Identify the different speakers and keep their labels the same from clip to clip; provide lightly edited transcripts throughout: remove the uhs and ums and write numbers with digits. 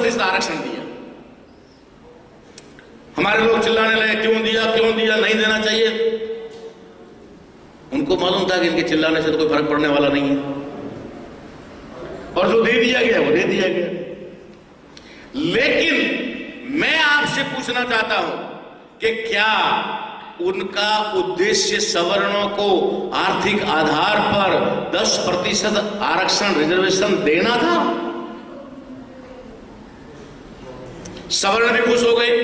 Speaker 1: 10% आरक्षण दिया। हमारे लोग चिल्लाने लगे क्यों दिया, नहीं देना चाहिए। उनको मालूम था कि इनके चिल्लाने से तो कोई फर्क पड़ने वाला नहीं है, और जो दे दिया गया वो दे दिया गया। लेकिन मैं आपसे पूछना चाहता हूं कि क्या उनका उद्देश्य सवर्णों को आर्थिक आधार पर 10% आरक्षण रिजर्वेशन देना था? सवर्ण भी खुश हो गए,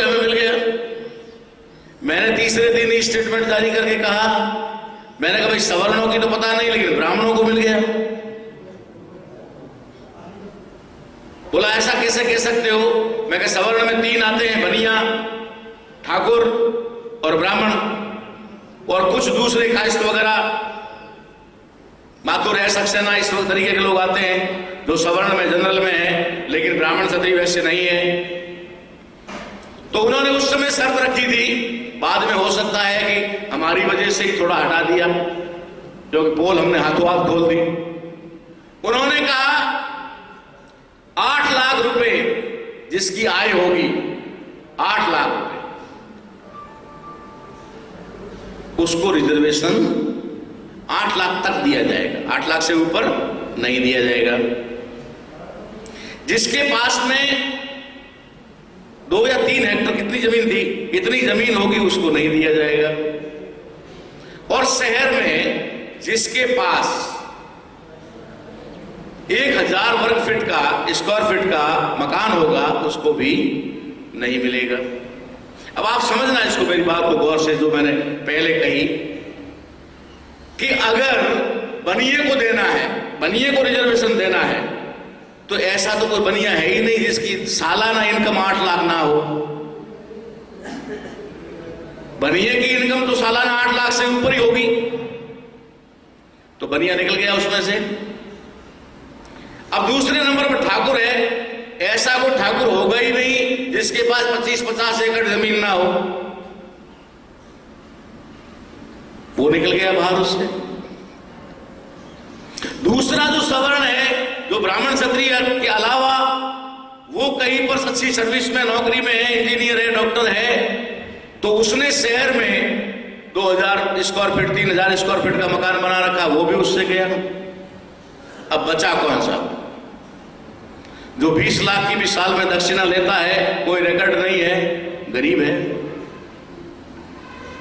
Speaker 1: हमें मिल गया। मैंने तीसरे दिन स्टेटमेंट जारी करके कहा, मैंने कहा भाई सवर्णों की तो पता नहीं, लेकिन ब्राह्मणों को मिल गया। बोला ऐसा कैसे कह सकते हो? मैं कहा सवर्ण में 3 आते हैं, बनिया, ठाकुर और ब्राह्मण, और कुछ दूसरे कास्ट वगैरह, माथुर है, सक्सेना, इस तरीके के लोग आते हैं जो सवर्ण में जनरल में है, लेकिन ब्राह्मण क्षत्रिय वैसे नहीं है। तो उन्होंने उस समय शर्त रखी थी, बाद में हो सकता है कि हमारी वजह से ही थोड़ा हटा दिया, क्योंकि पोल हमने हाथों हाथ खोल दी। उन्होंने कहा 8 लाख रुपए जिसकी आय होगी, 8 लाख रुपए, उसको रिजर्वेशन 8 लाख तक दिया जाएगा, 8 लाख से ऊपर नहीं दिया जाएगा। जिसके पास में 2 या 3 हेक्टर कितनी जमीन थी, इतनी जमीन होगी, उसको नहीं दिया जाएगा। और शहर में जिसके पास 1000 वर्ग फीट का, स्क्वायर फीट का मकान होगा, उसको भी नहीं मिलेगा। अब आप समझना इसको, मेरी बात को गौर से, जो मैंने पहले कही कि अगर बनिए को देना है, बनिए को रिजर्वेशन देना है, तो ऐसा तो कोई बनिया है ही नहीं जिसकी सालाना इनकम 8 लाख ना हो। बनिए की इनकम तो सालाना 8 लाख से ऊपर ही होगी, तो बनिया निकल गया उसमें से। अब दूसरे नंबर पर ठाकुर है, ऐसा कोई ठाकुर होगा ही नहीं जिसके पास 25-50 एकड़ जमीन ना हो, वो निकल गया बाहर उससे। दूसरा जो सवर्ण है, जो ब्राह्मण क्षत्रिय के अलावा वो कहीं पर अच्छी सर्विस में नौकरी में है, इंजीनियर है, डॉक्टर है, तो उसने शहर में 2000 स्क्वायर फीट 3000 स्क्वायर फीट का मकान बना रखा, वो भी उससे गया। अब बचा कौन सा? जो 20 लाख की भी साल में दक्षिणा लेता है, कोई रिकॉर्ड नहीं है, गरीब है,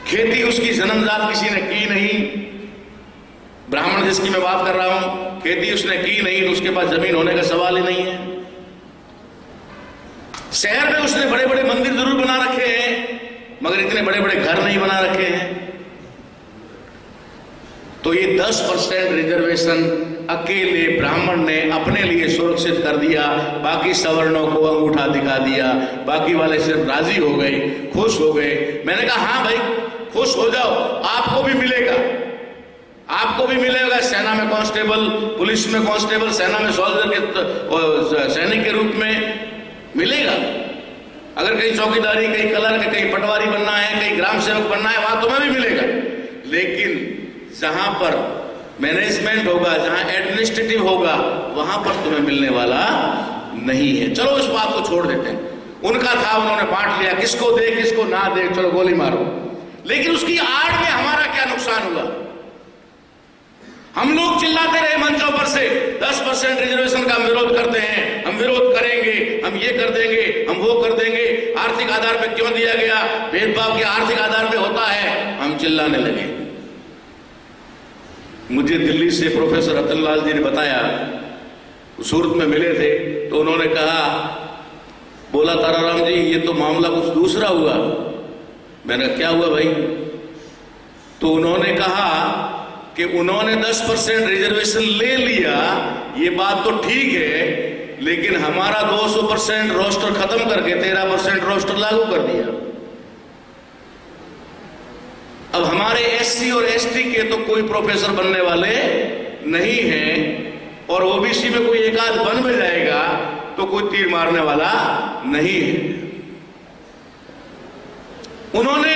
Speaker 1: खेती उसकी जन्मजात किसी ने की नहीं। ब्राह्मण जिसकी मैं बात कर रहा हूं, खेती उसने की नहीं, तो उसके पास जमीन होने का सवाल ही नहीं है। शहर में उसने बड़े बड़े मंदिर जरूर बना रखे हैं, मगर इतने बड़े बड़े घर नहीं बना रखे हैं। तो ये 10% रिजर्वेशन अकेले ब्राह्मण ने अपने लिए सुरक्षित कर दिया, बाकी सवर्णों को अंगूठा दिखा दिया, बाकी वाले सिर्फ राजी हो गए, खुश हो गए। मैंने कहा हाँ भाई खुश हो जाओ, आपको भी मिलेगा, आपको भी मिलेगा। सेना में कांस्टेबल, पुलिस में कांस्टेबल, सेना में सोल्जर के सैनिक के रूप में मिलेगा। अगर कहीं चौकीदारी, कहीं क्लर्क, कहीं पटवारी बनना है, कहीं ग्राम सेवक बनना है, वहां तुम्हें भी मिलेगा। लेकिन जहां पर मैनेजमेंट होगा, जहां एडमिनिस्ट्रेटिव होगा, वहां पर तुम्हें मिलने वाला नहीं है। चलो इस बात को छोड़ देते हैं, उनका था, उन्होंने बांट लिया, किसको दे किसको ना दे, चलो गोली मारो। लेकिन उसकी आड़ में हमारा क्या नुकसान हुआ? हम लोग चिल्लाते रहे मंचों पर से 10% रिजर्वेशन का हम विरोध करते हैं, हम विरोध करेंगे, हम ये कर देंगे, हम वो कर देंगे, आर्थिक आधार पे क्यों दिया गया, भेदभाव के आर्थिक आधार पे होता है, हम चिल्लाने लगे। मुझे दिल्ली से प्रोफेसर रतनलाल जी ने बताया, सूरत में मिले थे, तो उन्होंने कहा, बोला ताराराम जी ये तो मामला कुछ दूसरा हुआ। मैंने कहा क्या हुआ भाई? तो उन्होंने कहा कि उन्होंने 10% रिजर्वेशन ले लिया, ये बात तो ठीक है, लेकिन हमारा 200% रोस्टर खत्म करके 13% रोस्टर लागू कर दिया। अब हमारे एससी और एसटी के तो कोई प्रोफेसर बनने वाले नहीं हैं, और ओबीसी में कोई एक आध बन भी जाएगा तो कोई तीर मारने वाला नहीं है। उन्होंने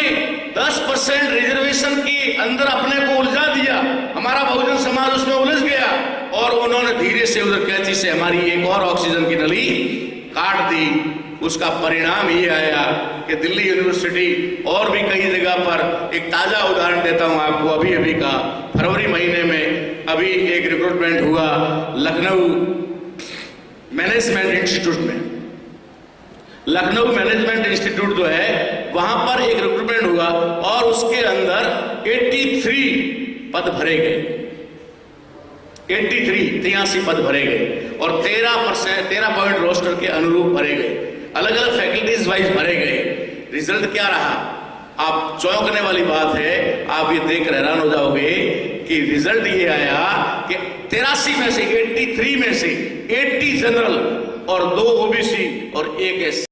Speaker 1: 10% रिजर्वेशन के अंदर अपने को उलझा दिया, हमारा बहुजन समाज उसमें उलझ गया, और उन्होंने धीरे से उधर कैंची से हमारी एक और ऑक्सीजन की नली काट दी। उसका परिणाम ये आया कि दिल्ली यूनिवर्सिटी और भी कई जगह पर, एक ताजा उदाहरण देता हूं आपको, अभी का फरवरी महीने में अभी एक रिक्रूटमेंट हुआ लखनऊ मैनेजमेंट इंस्टीट्यूट में। लखनऊ मैनेजमेंट इंस्टीट्यूट जो है वहां पर एक रिक्रूटमेंट हुआ और उसके अंदर 83 पद भरे गए। 83 पद भरे गए और 13 पॉइंट रोस्टर के अनुरूप भरे गए, अलग अलग फैकल्टीज वाइज भरे गए। रिजल्ट क्या रहा? आप चौंकने वाली बात है, आप ये देख हैरान हो जाओगे कि रिजल्ट ये आया कि 83 में से 83 में से 80 जनरल और 2 ओबीसी और 1 एससी।